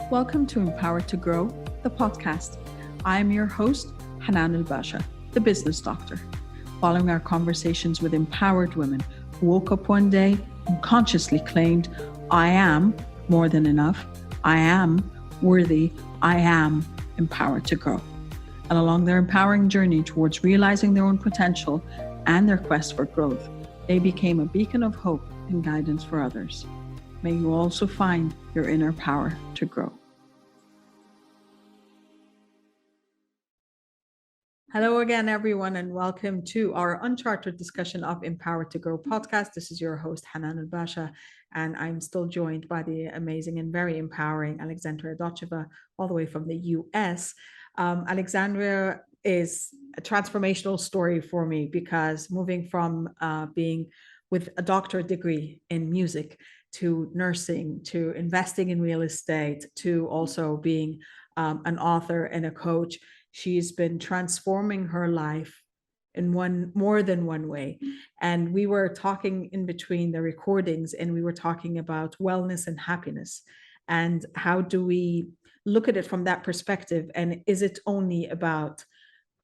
Welcome to Empowered to Grow, the podcast. I am your host, Hanan and Basha, the business doctor. Following our conversations with empowered women who woke up one day and consciously claimed, I am more than enough, I am worthy, I am empowered to grow. And along their empowering journey towards realizing their own potential and their quest for growth, they became a beacon of hope and guidance for others. May you also find your inner power to grow. Hello again, everyone, and welcome to our Unchartered discussion of Empowered to Grow podcast. This is your host, Hanan and Basha, and I'm still joined by the amazing and very empowering Alexandra Dotcheva, all the way from the US. Alexandra is a transformational story for me because moving from being with a doctorate degree in music to nursing, to investing in real estate, to also being an author and a coach, she's been transforming her life in more than one way. And we were talking in between the recordings, and we were talking about wellness and happiness. And how do we look at it from that perspective? And is it only about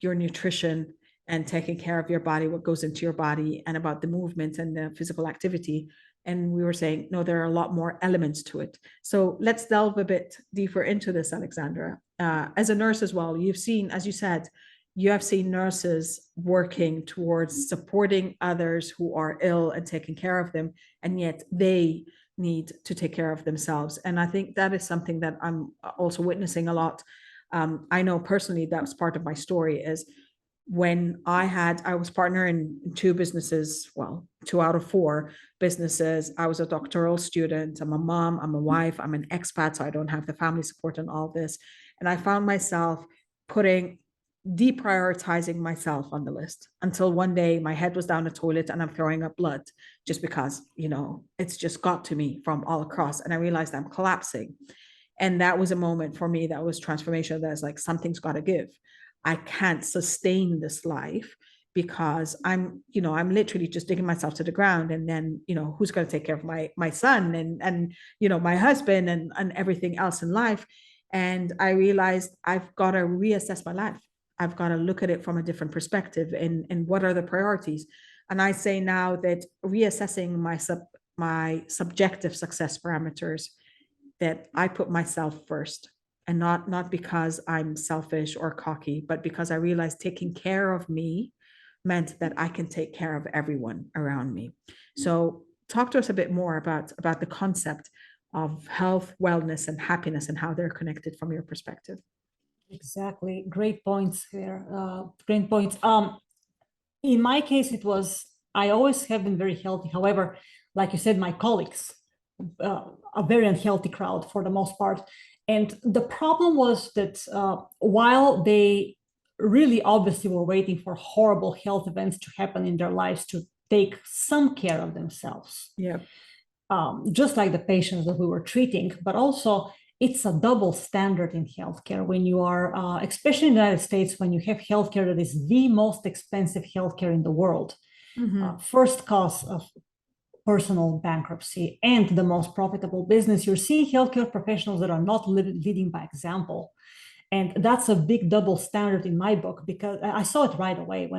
your nutrition and taking care of your body, what goes into your body, and about the movement and the physical activity? And we were saying, no, there are a lot more elements to it. So let's delve a bit deeper into this, Alexandra. As a nurse as well, you've seen, as you said, you have seen nurses working towards supporting others who are ill and taking care of them, and yet they need to take care of themselves. And I think that is something that I'm also witnessing a lot. I know personally that was part of my story is when I was partner in two businesses, well, 2 out of 4 businesses. I was a doctoral student. I'm a mom, I'm a wife, I'm an expat, so I don't have the family support and all this. And I found myself deprioritizing myself on the list until one day my head was down the toilet and I'm throwing up blood just because, it's just got to me from all across. And I realized I'm collapsing. And that was a moment for me that was transformational. That's like, something's got to give. I can't sustain this life because I'm literally just digging myself to the ground. And then, who's going to take care of my son and my husband and everything else in life. And I realized I've got to reassess my life. I've got to look at it from a different perspective and what are the priorities. And I say now that reassessing my subjective success parameters, that I put myself first. And not because I'm selfish or cocky, but because I realized taking care of me meant that I can take care of everyone around me. So talk to us a bit more about the concept of health, wellness, and happiness and how they're connected from your perspective. Exactly. Great points here. Great points. In my case, I always have been very healthy. However, like you said, my colleagues, a very unhealthy crowd for the most part. And the problem was that while they really obviously were waiting for horrible health events to happen in their lives to take some care of themselves, just like the patients that we were treating, but also it's a double standard in healthcare when you are, especially in the United States, when you have healthcare that is the most expensive healthcare in the world. First cause of personal bankruptcy and the most profitable business. You're seeing healthcare professionals that are not leading by example. And that's a big double standard in my book, because I saw it right away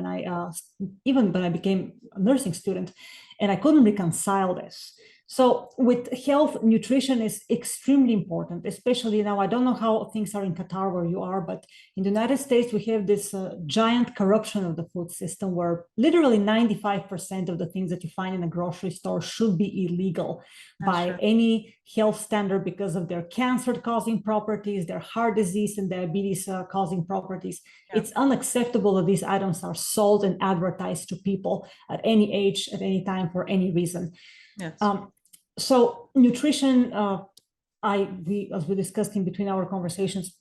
even when I became a nursing student, and I couldn't reconcile this. So with health, nutrition is extremely important, especially now. I don't know how things are in Qatar where you are, but in the United States, we have this giant corruption of the food system where literally 95% of the things that you find in a grocery store should be illegal by any health standard because of their cancer-causing properties, their heart disease and diabetes causing properties. It's unacceptable that these items are sold and advertised to people at any age, at any time, for any reason. So nutrition, as we discussed in between our conversations,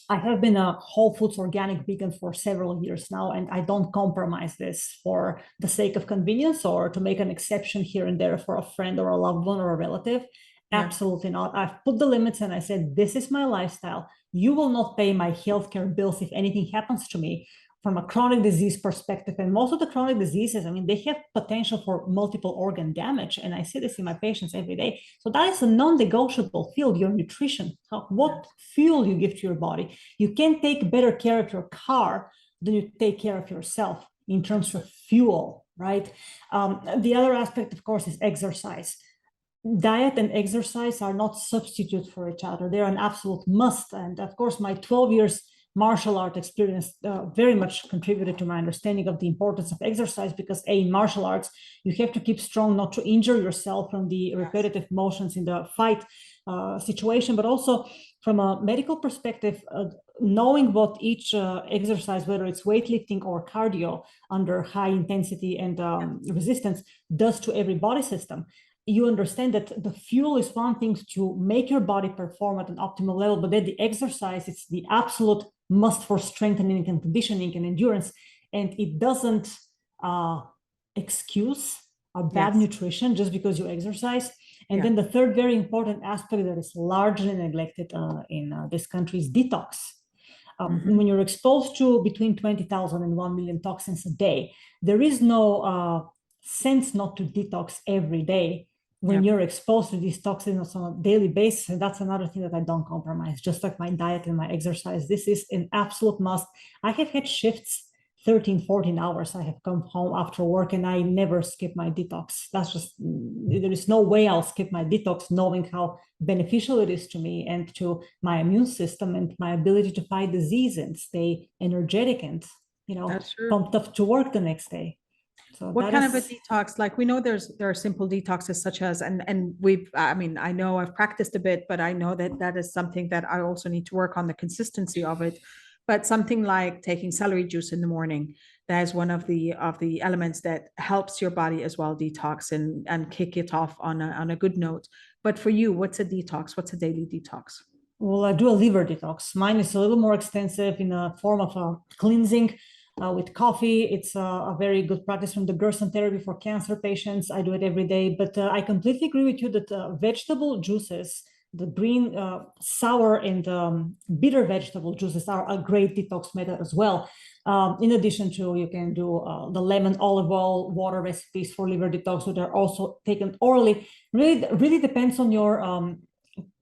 I have been a whole foods organic vegan for several years now, and I don't compromise this for the sake of convenience or to make an exception here and there for a friend or a loved one or a relative. Absolutely not. I've put the limits and I said, this is my lifestyle. You will not pay my healthcare bills if anything happens to me. from a chronic disease perspective. And most of the chronic diseases, I mean, they have potential for multiple organ damage. And I see this in my patients every day. So that is a non-negotiable field, your nutrition, what fuel you give to your body. You can't take better care of your car than you take care of yourself in terms of fuel, right? The other aspect, of course, is exercise. Diet and exercise are not substitute for each other. They're an absolute must. And of course, my 12 years martial art experience very much contributed to my understanding of the importance of exercise, because in martial arts, you have to keep strong not to injure yourself from the repetitive motions in the fight situation, but also from a medical perspective, knowing what each exercise, whether it's weightlifting or cardio under high intensity and resistance, does to every body system. You understand that the fuel is one thing to make your body perform at an optimal level, but then the exercise, it's the absolute must for strengthening and conditioning and endurance. And it doesn't excuse a bad nutrition just because you exercise. And then the third very important aspect that is largely neglected in this country is detox. When you're exposed to between 20,000 and 1 million toxins a day, there is no sense not to detox every day when you're exposed to these toxins on a daily basis. And that's another thing that I don't compromise, just like my diet and my exercise. This is an absolute must. I have had shifts 13, 14 hours. I have come home after work and I never skip my detox. That's just, there is no way I'll skip my detox, knowing how beneficial it is to me and to my immune system and my ability to fight disease and stay energetic and, you know, pumped up to work the next day. So what kind of a detox? Like, we know there are simple detoxes such as, and we've, I mean, I know I've practiced a bit, but I know that that is something that I also need to work on the consistency of it. But something like taking celery juice in the morning, that is one of the elements that helps your body as well detox and kick it off on a good note. But for you, what's a detox? What's a daily detox? Well, I do a liver detox. Mine is a little more extensive in a form of a cleansing with coffee. It's a very good practice from the Gerson therapy for cancer patients. I do it every day. But I completely agree with you that vegetable juices, the green, sour, and bitter vegetable juices are a great detox method as well. In addition to, you can do the lemon olive oil water recipes for liver detox, which are also taken orally. Really depends on your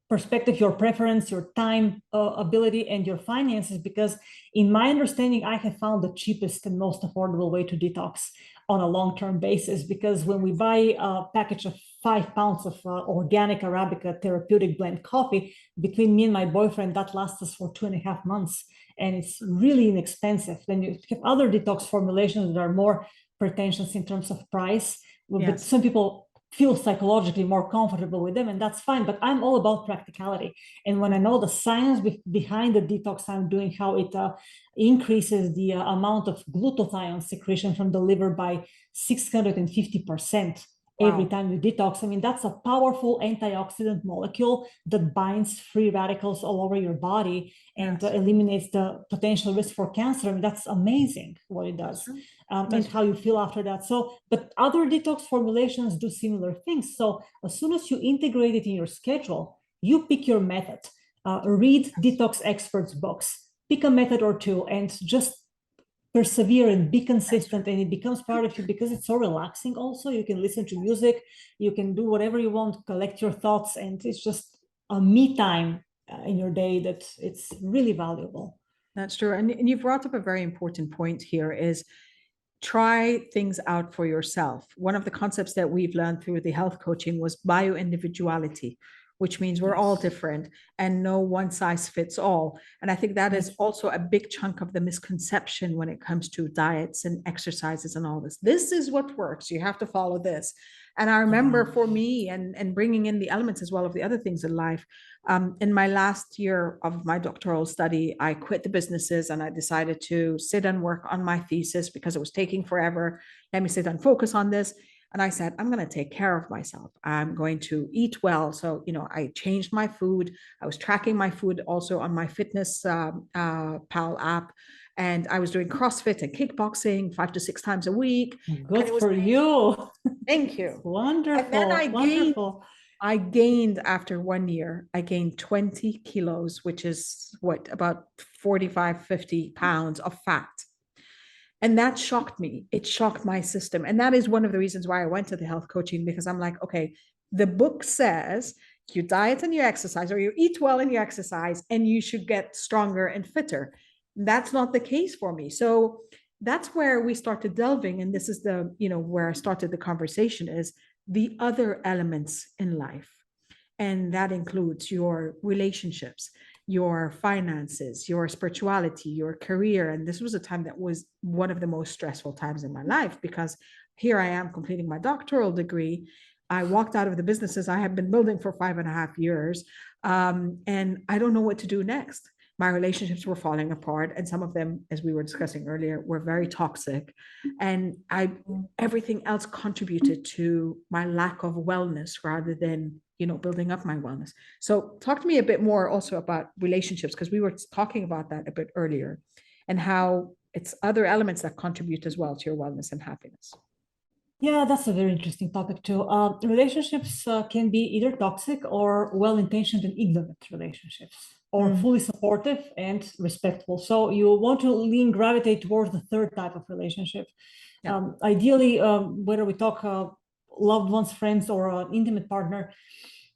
perspective, your preference, your time, ability, and your finances, because in my understanding, I have found the cheapest and most affordable way to detox on a long-term basis, because when we buy a package of 5 pounds of organic Arabica therapeutic blend coffee, between me and my boyfriend, that lasts us for 2.5 months, and it's really inexpensive. Then you have other detox formulations that are more pretentious in terms of price, but some people feel psychologically more comfortable with them, and that's fine. But I'm all about practicality. And when I know the science behind the detox I'm doing, how it increases the amount of glutathione secretion from the liver by 650% every time you detox. I mean, that's a powerful antioxidant molecule that binds free radicals all over your body and eliminates the potential risk for cancer. I mean, that's amazing what it does. And how you feel after that. So, but other detox formulations do similar things. So as soon as you integrate it in your schedule, you pick your method, read detox experts' books, pick a method or two, and just persevere and be consistent, and it becomes part of you because it's so relaxing. Also, you can listen to music, you can do whatever you want, collect your thoughts, and it's just a me time in your day that it's really valuable. That's true. And you've brought up a very important point here, is try things out for yourself. One of the concepts that we've learned through the health coaching was bio-individuality, which means we're all different and no one size fits all. And I think that is also a big chunk of the misconception when it comes to diets and exercises and all this. This is what works. You have to follow this. And I remember for me, and bringing in the elements as well of the other things in life, in my last year of my doctoral study, I quit the businesses and I decided to sit and work on my thesis because it was taking forever. Let me sit and focus on this. And I said, I'm going to take care of myself. I'm going to eat well. So, you know, I changed my food. I was tracking my food also on my fitness pal app. And I was doing CrossFit and kickboxing 5 to 6 times a week. Good for you. Thank you. Wonderful. And then I gained after 1 year, I gained 20 kilos, which is what, about 45, 50 pounds of fat. And that shocked me. It shocked my system. And that is one of the reasons why I went to the health coaching, because I'm like, okay, the book says you diet and you exercise, or you eat well and you exercise, and you should get stronger and fitter. That's not the case for me. So that's where we started delving. And this is the, where I started the conversation, is the other elements in life. And that includes your relationships, your finances, your spirituality, your career. And this was a time that was one of the most stressful times in my life, because here I am completing my doctoral degree. I walked out of the businesses I have been building for 5.5 years, and I don't know what to do next. My relationships were falling apart, and some of them, as we were discussing earlier, were very toxic. And everything else contributed to my lack of wellness rather than, building up my wellness. So talk to me a bit more also about relationships, because we were talking about that a bit earlier, and how it's other elements that contribute as well to your wellness and happiness. Yeah, that's a very interesting topic too. Relationships can be either toxic or well-intentioned and ignorant relationships, or fully supportive and respectful. So you want to gravitate towards the third type of relationship. Yeah. Ideally, whether we talk loved ones, friends, or an intimate partner,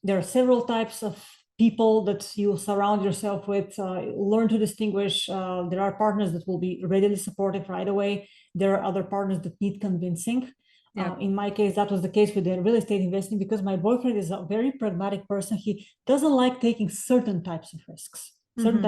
there are several types of people that you surround yourself with. Learn to distinguish. There are partners that will be readily supportive right away. There are other partners that need convincing. Yeah. In my case, that was the case with the real estate investing, because my boyfriend is a very pragmatic person. He doesn't like taking certain types of risks. So when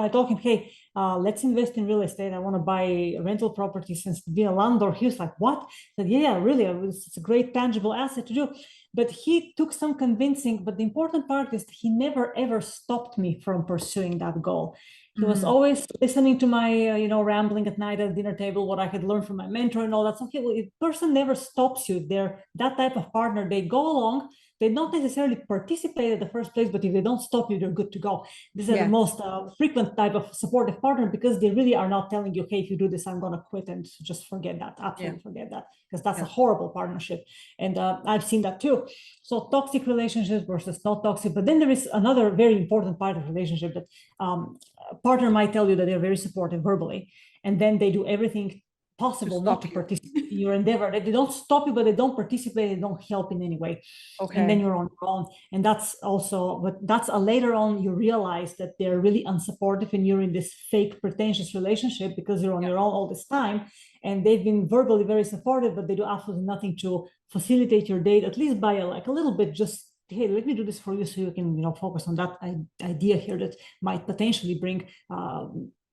I told him, hey, let's invest in real estate, I want to buy a rental property since being a landlord, he was like, what? I said, yeah, really, it's a great tangible asset to do. But he took some convincing. But the important part is he never, ever stopped me from pursuing that goal. He was always listening to my, rambling at night at the dinner table, what I had learned from my mentor and all that. So a person never stops you. They're that type of partner. They go along. They don't necessarily participate at the first place, but if they don't stop you, they're good to go. These are the most frequent type of supportive partner, because they really are not telling you, hey, if you do this, I'm going to quit, and just forget that. Absolutely forget that, because that's a horrible partnership. And I've seen that too. So toxic relationships versus not toxic. But then there is another very important part of relationship that a partner might tell you that they're very supportive verbally, and then they do everything possible not to participate in your endeavor. They don't stop you, but they don't participate, they don't help in any way. Okay. And then you're on your own. And that's also, but that's a later on you realize that they're really unsupportive and you're in this fake pretentious relationship because you're on your own all this time. And they've been verbally very supportive, but they do absolutely nothing to facilitate your date, at least by a little bit, just, hey, let me do this for you so you can, focus on that idea here that might potentially bring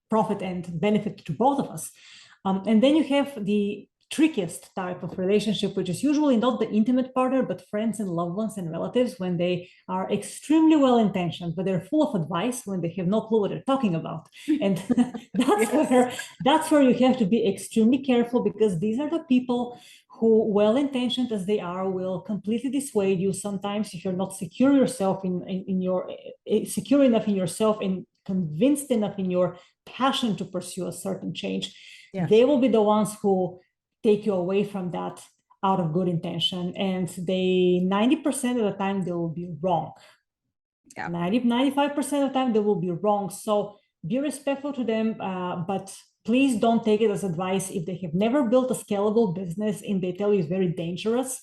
profit and benefit to both of us. And then you have the trickiest type of relationship, which is usually not the intimate partner, but friends and loved ones and relatives, when they are extremely well-intentioned, but they're full of advice when they have no clue what they're talking about. And that's where you have to be extremely careful, because these are the people who, well-intentioned as they are, will completely dissuade you. Sometimes if you're not secure yourself secure enough in yourself and convinced enough in your passion to pursue a certain change, they will be the ones who take you away from that out of good intention. And 90% of the time, they will be wrong. 95% of the time, they will be wrong. So be respectful to them, but please don't take it as advice. If they have never built a scalable business and they tell you it's very dangerous,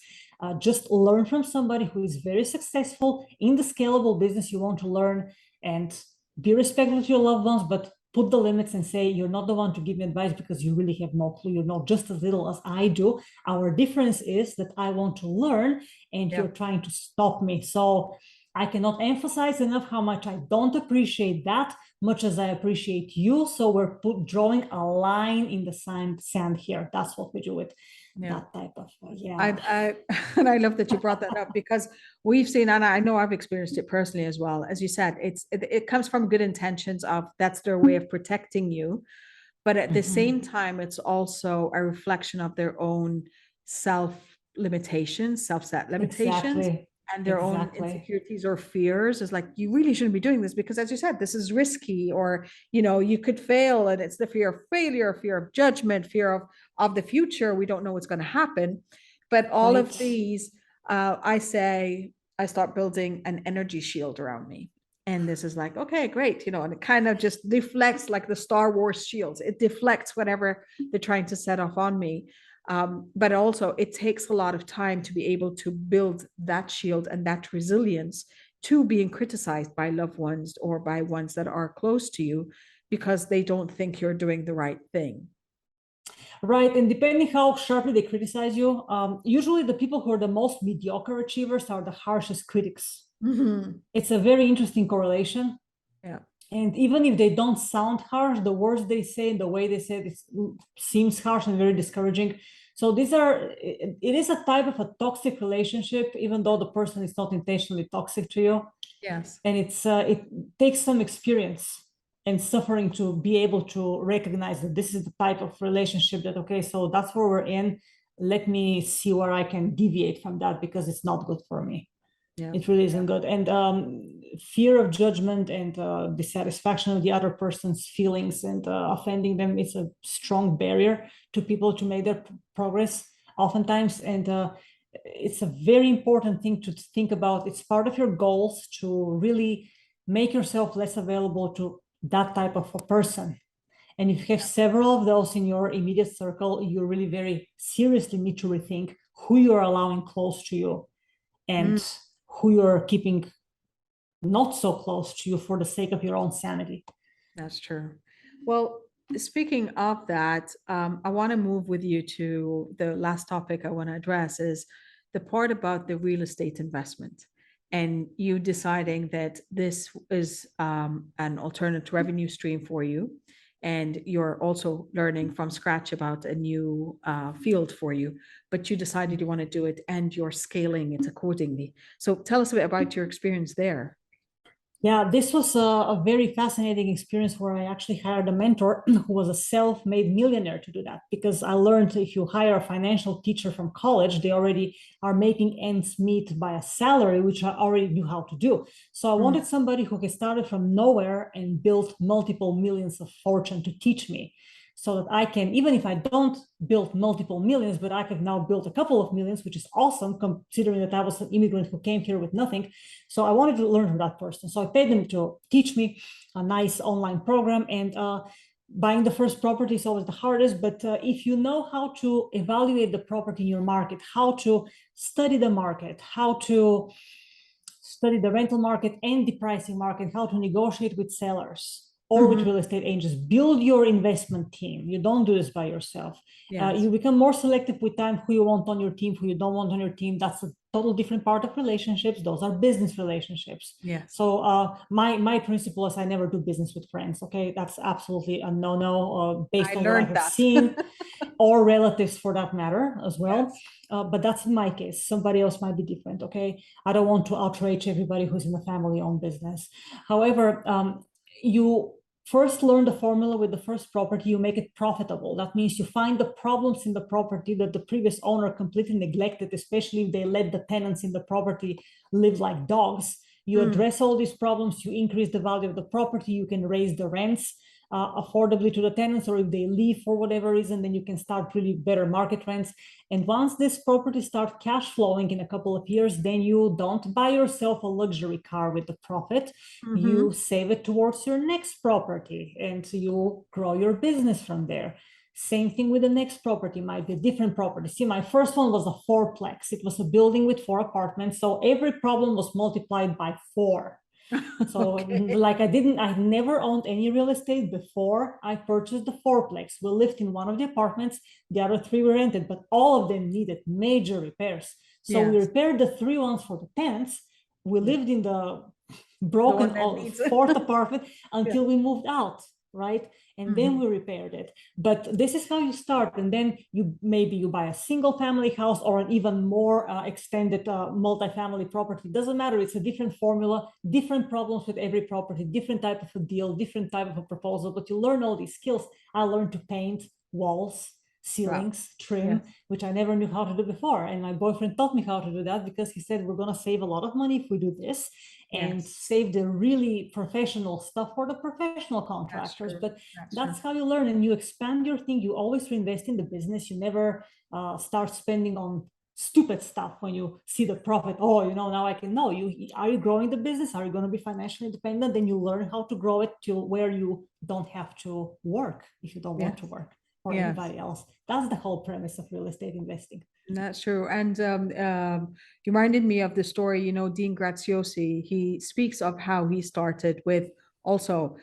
just learn from somebody who is very successful in the scalable business you want to learn, and be respectful to your loved ones, but put the limits and say, you're not the one to give me advice because you really have no clue. You know just as little as I do. Our difference is that I want to learn and you're trying to stop me. So I cannot emphasize enough how much I don't appreciate that much as I appreciate you. So we're drawing a line in the sand here. That's what we do with that type of, and I love that you brought that up, because we've seen, and I know I've experienced it personally as well. As you said, it comes from good intentions of that's their way of protecting you. But at the same time, it's also a reflection of their own self-limitations, self-set limitations. And their own insecurities or fears. Is like, you really shouldn't be doing this because, as you said, this is risky, or you could fail, and it's the fear of failure, fear of judgment, fear of the future. We don't know what's going to happen. But all of these, I start building an energy shield around me. And this is like, okay, great, and it kind of just deflects like the Star Wars shields. It deflects whatever they're trying to set off on me. But also, it takes a lot of time to be able to build that shield and that resilience to being criticized by loved ones or by ones that are close to you because they don't think you're doing the right thing. Right. And depending how sharply they criticize you, usually the people who are the most mediocre achievers are the harshest critics. Mm-hmm. It's a very interesting correlation. Yeah. And even if they don't sound harsh, the words they say and the way they say it seems harsh and very discouraging. So it is a type of a toxic relationship, even though the person is not intentionally toxic to you. Yes. And it takes some experience and suffering to be able to recognize that this is the type of relationship that, okay, so that's where we're in. Let me see where I can deviate from that because it's not good for me. Yeah. It really isn't good. And fear of judgment and dissatisfaction of the other person's feelings and offending them is a strong barrier to people to make their progress oftentimes. And it's a very important thing to think about. It's part of your goals to really make yourself less available to that type of a person. And if you have several of those in your immediate circle, you really very seriously need to rethink who you're allowing close to you and who you're keeping not so close to you for the sake of your own sanity. That's true. Well, speaking of that, I want to move with you to the last topic I want to address is the part about the real estate investment and you deciding that this is an alternate revenue stream for you. And you're also learning from scratch about a new field for you, but you decided you want to do it and you're scaling it accordingly. So tell us a bit about your experience there. Yeah, this was a very fascinating experience where I actually hired a mentor who was a self-made millionaire to do that. Because I learned if you hire a financial teacher from college, they already are making ends meet by a salary, which I already knew how to do. So I wanted somebody who had started from nowhere and built multiple millions of fortune to teach me. So that I can, even if I don't build multiple millions, but I could now build a couple of millions, which is awesome, considering that I was an immigrant who came here with nothing. So I wanted to learn from that person. So I paid them to teach me a nice online program. And buying the first property is always the hardest. But if you know how to evaluate the property in your market, how to study the market, how to study the rental market and the pricing market, how to negotiate with sellers, or with real estate agents, build your investment team. You don't do this by yourself. Yes. You become more selective with time who you want on your team, who you don't want on your team. That's a total different part of relationships. Those are business relationships. Yes. So my principle is I never do business with friends. Okay, that's absolutely a no-no based on what I have seen, or relatives for that matter as well. Yes. But that's in my case. Somebody else might be different. Okay, I don't want to outrage everybody who's in the family-owned business. However, you first learn the formula with the first property, you make it profitable. That means you find the problems in the property that the previous owner completely neglected, especially if they let the tenants in the property live like dogs. You address all these problems, you increase the value of the property, you can raise the rents affordably to the tenants, or if they leave for whatever reason, then you can start really better market rents. And once this property starts cash flowing in a couple of years, then you don't buy yourself a luxury car with the profit. You save it towards your next property and you grow your business from there. Same thing with the next property, might be a different property. See, my first one was a fourplex. It was a building with 4 apartments. So every problem was multiplied by 4. So like I never owned any real estate before I purchased the fourplex. We lived in one of the apartments, the other 3 were rented, but all of them needed major repairs. So we repaired the 3 ones for the tenants. We lived in the broken 4th apartment until we moved out, right? And then we repaired it. But this is how you start. And then maybe you buy a single family house or an even more extended multifamily property. It doesn't matter. It's a different formula, different problems with every property, different type of a deal, different type of a proposal. But you learn all these skills. I learned to paint walls, ceilings, trim, which I never knew how to do before. And my boyfriend taught me how to do that because he said, we're going to save a lot of money if we do this and save the really professional stuff for the professional contractors. But that's how you learn and you expand your thing. You always reinvest in the business. You never start spending on stupid stuff when you see the profit. Oh, now I can know are you growing the business? Are you going to be financially independent? Then you learn how to grow it to where you don't have to work if you don't want to work, or anybody else. That's the whole premise of real estate investing. That's true. And you reminded me of the story, Dean Graziosi, he speaks of how he started with also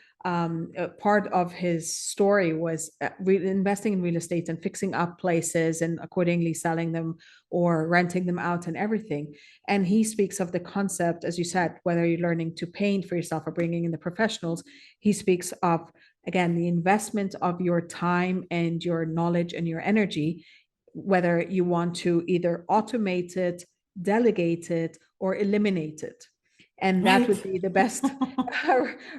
part of his story was investing in real estate and fixing up places and accordingly selling them or renting them out and everything. And he speaks of the concept, as you said, whether you're learning to paint for yourself or bringing in the professionals, he speaks of, again, the investment of your time and your knowledge and your energy, whether you want to either automate it, delegate it, or eliminate it. And that would be the best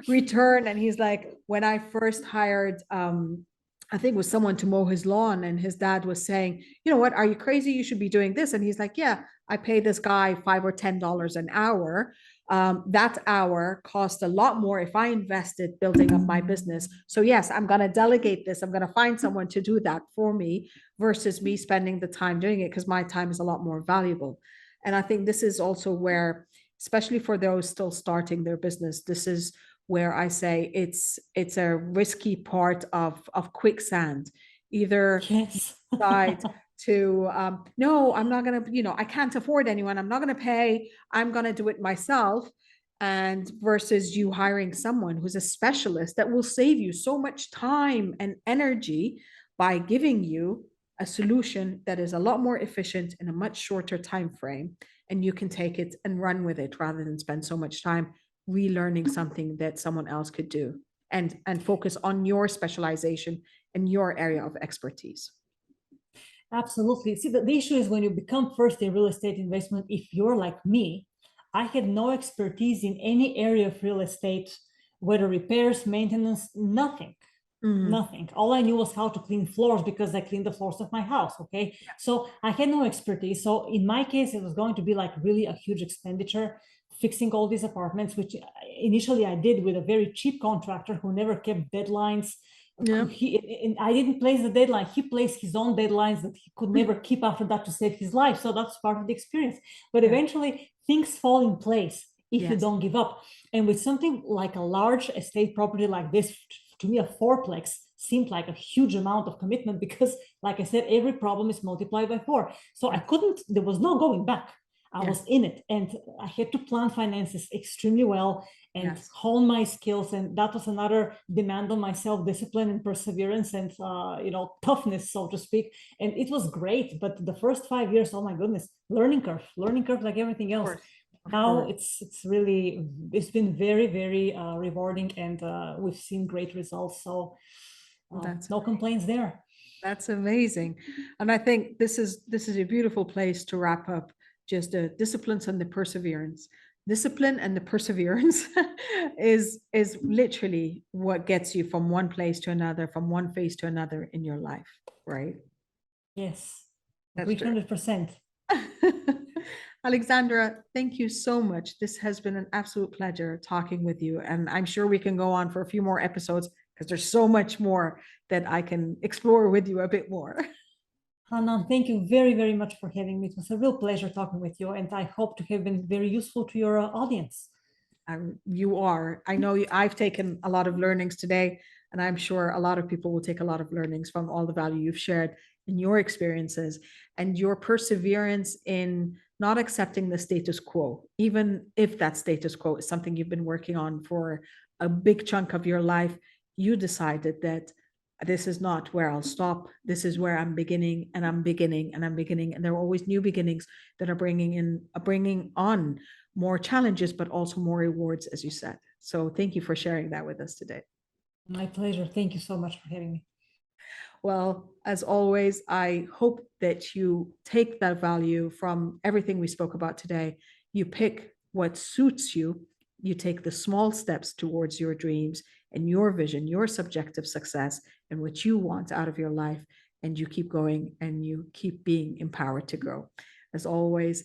return. And he's like, when I first hired, I think it was someone to mow his lawn, and his dad was saying, you know what, are you crazy? You should be doing this. And he's like, yeah, I pay this guy $5 or $10 an hour. That hour cost a lot more if I invested building up my business. So yes, I'm going to delegate this. I'm going to find someone to do that for me versus me spending the time doing it, because my time is a lot more valuable. And I think this is also where, especially for those still starting their business, this is where I say it's a risky part of quicksand. Either decide to no, I'm not gonna, I can't afford anyone, I'm not gonna pay, I'm gonna do it myself, and versus you hiring someone who's a specialist that will save you so much time and energy by giving you a solution that is a lot more efficient in a much shorter time frame, and you can take it and run with it rather than spend so much time relearning something that someone else could do, and focus on your specialization and your area of expertise. Absolutely. See, the issue is when you become first in real estate investment, if you're like me, I had no expertise in any area of real estate, whether repairs, maintenance, nothing. Nothing. All I knew was how to clean floors because I cleaned the floors of my house. Okay. Yeah. So I had no expertise. So in my case, it was going to be like really a huge expenditure fixing all these apartments, which initially I did with a very cheap contractor who never kept deadlines. Yeah. I didn't place the deadline. He placed his own deadlines that he could never keep after that to save his life. So that's part of the experience. But eventually things fall in place if you don't give up. And with something like a large estate property like this, to me, a fourplex seemed like a huge amount of commitment because, like I said, every problem is multiplied by 4. So there was no going back. I was in it, and I had to plan finances extremely well and hone my skills. And that was another demand on myself, discipline and perseverance and, toughness, so to speak. And it was great. But the first 5 years, oh my goodness, learning curve like everything else. Now it's been very, very rewarding, and we've seen great results. So no complaints there. That's amazing. And I think this is a beautiful place to wrap up. Just the disciplines and the perseverance. Discipline and the perseverance is literally what gets you from one place to another, from one phase to another in your life, right? Yes, 300%. Alexandra, thank you so much. This has been an absolute pleasure talking with you. And I'm sure we can go on for a few more episodes because there's so much more that I can explore with you a bit more. Hanan, thank you very, very much for having me. It was a real pleasure talking with you, and I hope to have been very useful to your audience. You are. I know I've taken a lot of learnings today, and I'm sure a lot of people will take a lot of learnings from all the value you've shared in your experiences and your perseverance in not accepting the status quo, even if that status quo is something you've been working on for a big chunk of your life. You decided that this is not where I'll stop. This is where I'm beginning, and I'm beginning, and I'm beginning. And there are always new beginnings that are bringing on more challenges, but also more rewards, as you said. So thank you for sharing that with us today. My pleasure. Thank you so much for having me. Well, as always, I hope that you take that value from everything we spoke about today. You pick what suits you. You take the small steps towards your dreams and your vision, your subjective success, and what you want out of your life. And you keep going and you keep being empowered to grow. As always,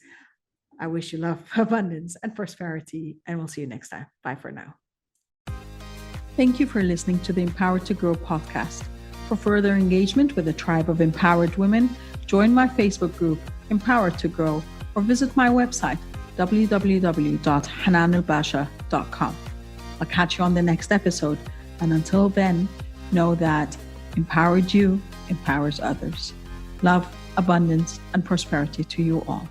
I wish you love, abundance, and prosperity. And we'll see you next time. Bye for now. Thank you for listening to the Empowered to Grow podcast. For further engagement with a tribe of empowered women, Join my Facebook group, Empowered to Grow, or visit my website, www.hananulbasha.com. I'll catch you on the next episode. And until then, know that empowered you empowers others. Love, abundance, and prosperity to you all.